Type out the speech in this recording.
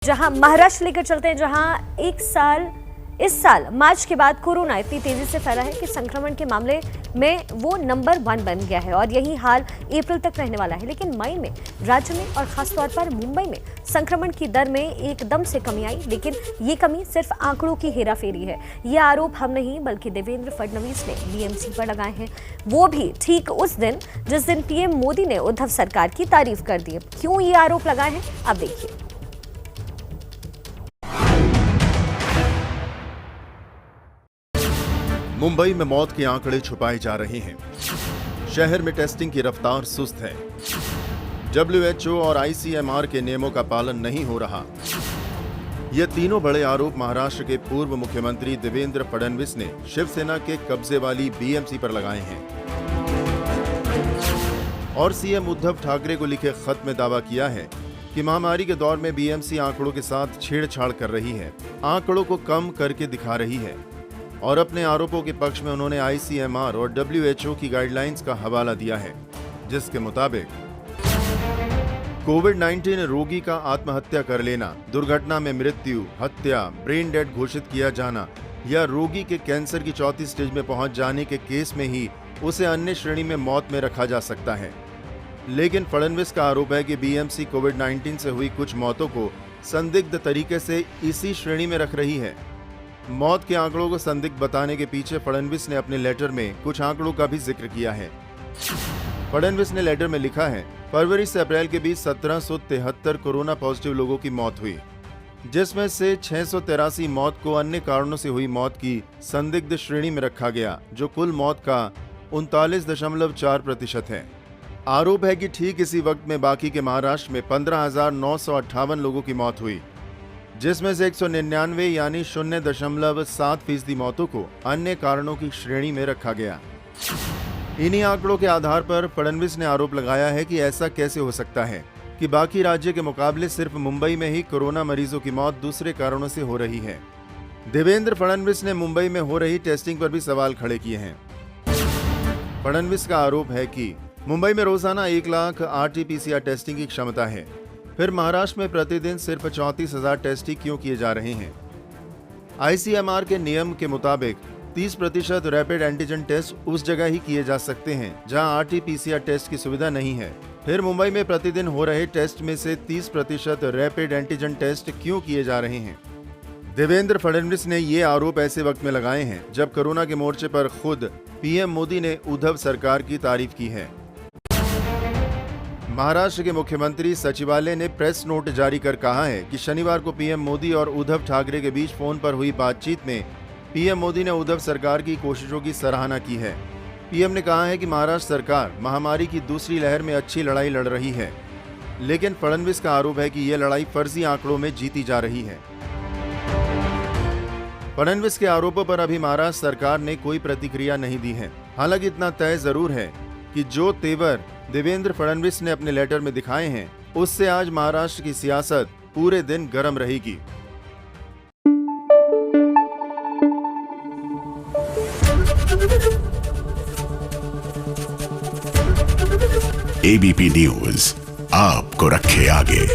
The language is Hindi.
जहां महाराष्ट्र लेकर चलते हैं, जहां इस साल मार्च के बाद कोरोना इतनी तेजी से फैला है कि संक्रमण के मामले में वो नंबर 1 बन गया है और यही हाल अप्रैल तक रहने वाला है। लेकिन मई में राज्य में और खासतौर पर मुंबई में संक्रमण की दर में एकदम से कमी आई, लेकिन ये कमी सिर्फ आंकड़ों की हेराफेरी है। ये आरोप हम नहीं बल्कि देवेंद्र फडणवीस ने बीएमसी पर लगाए हैं, वो भी ठीक उस दिन जिस दिन पीएम मोदी ने उद्धव सरकार की तारीफ कर दी। क्यों ये आरोप लगाए हैं, अब देखिए। मुंबई में मौत के आंकड़े छुपाए जा रहे हैं। शहर में टेस्टिंग की रफ्तार सुस्त है। WHO और ICMR के नियमों का पालन नहीं हो रहा। ये तीनों बड़े आरोप महाराष्ट्र के पूर्व मुख्यमंत्री देवेंद्र फडणवीस ने शिवसेना के कब्जे वाली BMC पर लगाए हैं और सीएम उद्धव ठाकरे को लिखे खत में दावा किया है कि महामारी के दौर में BMC आंकड़ों के साथ छेड़छाड़ कर रही है, आंकड़ों को कम करके दिखा रही है। और अपने आरोपों के पक्ष में उन्होंने ICMR और WHO की गाइडलाइंस का हवाला दिया है, जिसके मुताबिक कोविड-19 रोगी का आत्महत्या कर लेना, दुर्घटना में मृत्यु, हत्या, ब्रेन डेड घोषित किया जाना या रोगी के कैंसर की चौथी स्टेज में पहुंच जाने के केस में ही उसे अन्य श्रेणी में मौत में रखा जा सकता है। लेकिन फडणवीस का आरोप है कि BMC कोविड-19 से हुई कुछ मौतों को संदिग्ध तरीके से इसी श्रेणी में रख रही है। मौत के आंकड़ों को संदिग्ध बताने के पीछे फडणवीस ने अपने लेटर में कुछ आंकड़ों का भी जिक्र किया है। फडणवीस ने लेटर में लिखा है, फरवरी से अप्रैल के बीच 1773 कोरोना पॉजिटिव लोगों की मौत हुई, जिसमें से 683 मौत को अन्य कारणों से हुई मौत की संदिग्ध श्रेणी में रखा गया, जो कुल मौत का 39.4% है। आरोप है कि ठीक इसी वक्त में बाकी के महाराष्ट्र में 15,958 लोगों की मौत हुई, जिसमें से 199 यानी 0.7% मौतों को अन्य कारणों की श्रेणी में रखा गया। इन्हीं आंकड़ों के आधार पर फडणवीस ने आरोप लगाया है कि ऐसा कैसे हो सकता है कि बाकी राज्य के मुकाबले सिर्फ मुंबई में ही कोरोना मरीजों की मौत दूसरे कारणों से हो रही है। देवेंद्र फडणवीस ने मुंबई में हो रही टेस्टिंग पर भी सवाल खड़े किए हैं। फडणवीस का आरोप है कि मुंबई में रोजाना 1 लाख RT-PCR टेस्टिंग की क्षमता है, फिर महाराष्ट्र में प्रतिदिन सिर्फ 34,000 टेस्ट ही क्यों किए जा रहे हैं। ICMR के नियम के मुताबिक 30% रैपिड एंटीजन टेस्ट उस जगह ही किए जा सकते हैं जहां RT-PCR टेस्ट की सुविधा नहीं है। फिर मुंबई में प्रतिदिन हो रहे टेस्ट में से 30% रैपिड एंटीजन टेस्ट क्यों किए जा रहे हैं। देवेंद्र फडणवीस ने ये आरोप ऐसे वक्त में लगाए हैं जब कोरोना के मोर्चे पर खुद पीएम मोदी ने उद्धव सरकार की तारीफ की है। महाराष्ट्र के मुख्यमंत्री सचिवालय ने प्रेस नोट जारी कर कहा है कि शनिवार को पीएम मोदी और उद्धव ठाकरे के बीच फोन पर हुई बातचीत में पीएम मोदी ने उद्धव सरकार की कोशिशों की सराहना की है। पीएम ने कहा है कि महाराष्ट्र सरकार महामारी की दूसरी लहर में अच्छी लड़ाई लड़ रही है, लेकिन फडणवीस का आरोप है कि यह लड़ाई फर्जी आंकड़ों में जीती जा रही है। फडणवीस के आरोपों पर अभी महाराष्ट्र सरकार ने कोई प्रतिक्रिया नहीं दी है। हालांकि इतना तय जरूर है कि जो तेवर देवेंद्र फडणवीस ने अपने लेटर में दिखाए हैं, उससे आज महाराष्ट्र की सियासत पूरे दिन गर्म रहेगी। ABP न्यूज आपको रखे आगे।